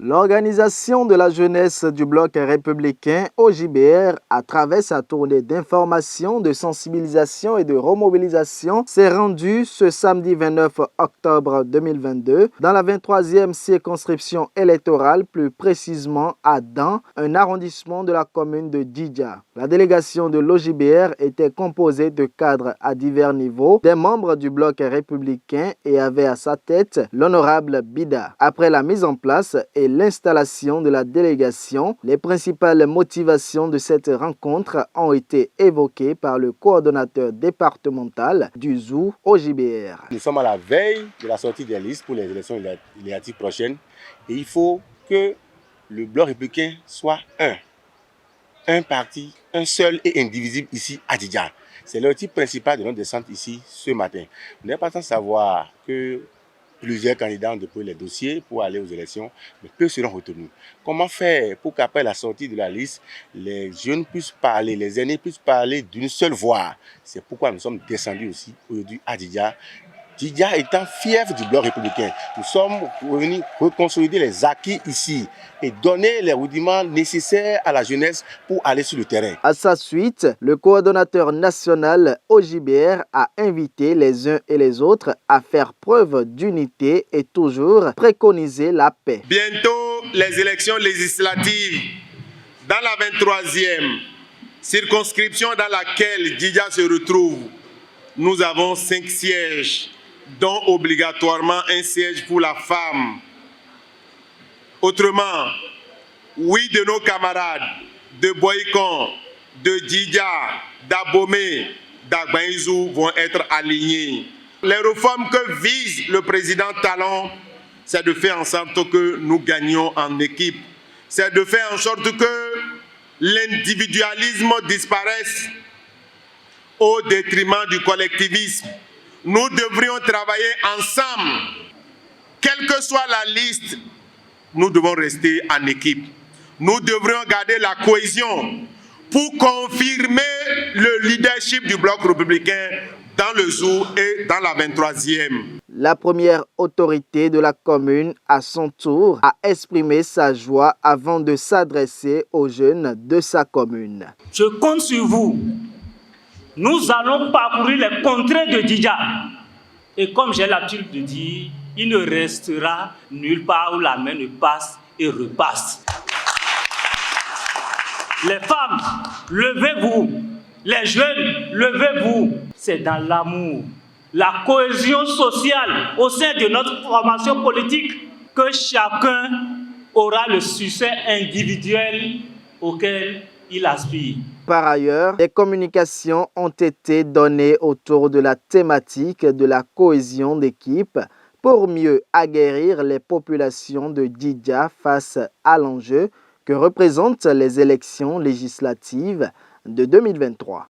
L'organisation de la jeunesse du bloc républicain OJBR, à travers sa tournée d'information, de sensibilisation et de remobilisation, s'est rendue ce samedi 29 octobre 2022 dans la 23e circonscription électorale, plus précisément à Dan, un arrondissement de la commune de Djidja. La délégation de l'OJBR était composée de cadres à divers niveaux, des membres du bloc républicain et avait à sa tête l'honorable Bida. Après la mise en place et l'installation de la délégation, les principales motivations de cette rencontre ont été évoquées par le coordonnateur départemental du ZOU OJBR. Nous sommes à la veille de la sortie des listes pour les élections législatives prochaines et il faut que le bloc républicain soit un parti, un seul et indivisible ici à Djidja. C'est l'objectif principal de notre descente ici ce matin. Vous n'êtes pas sans savoir que plusieurs candidats ont déposé les dossiers pour aller aux élections, mais peu seront retenus. Comment faire pour qu'après la sortie de la liste, les jeunes puissent parler, les aînés puissent parler d'une seule voix? C'est pourquoi nous sommes descendus aussi aujourd'hui à Djidja. Djidja étant fief du bloc républicain, nous sommes venus reconsolider les acquis ici et donner les rudiments nécessaires à la jeunesse pour aller sur le terrain. À sa suite, le coordonnateur national OJBR a invité les uns et les autres à faire preuve d'unité et toujours préconiser la paix. Bientôt, les élections législatives dans la 23e circonscription dans laquelle Djidja se retrouve. Nous avons 5 sièges, dont obligatoirement un siège pour la femme. Autrement, 8 de nos camarades de Boycon, de Djidja, d'Abomey, d'Agbaïzou vont être alignés. Les réformes que vise le président Talon, c'est de faire en sorte que nous gagnions en équipe. C'est de faire en sorte que l'individualisme disparaisse au détriment du collectivisme. Nous devrions travailler ensemble. Quelle que soit la liste, nous devons rester en équipe. Nous devrions garder la cohésion pour confirmer le leadership du bloc républicain dans le ZOU et dans la 23e. La première autorité de la commune, à son tour, a exprimé sa joie avant de s'adresser aux jeunes de sa commune. Je compte sur vous. Nous allons parcourir les contrées de Djidja. Et comme j'ai l'habitude de dire, il ne restera nulle part où la main ne passe et repasse. Les femmes, levez-vous. Les jeunes, levez-vous. C'est dans l'amour, la cohésion sociale au sein de notre formation politique que chacun aura le succès individuel auquel il aspire. Par ailleurs, des communications ont été données autour de la thématique de la cohésion d'équipe pour mieux aguerrir les populations de Djidja face à l'enjeu que représentent les élections législatives de 2023.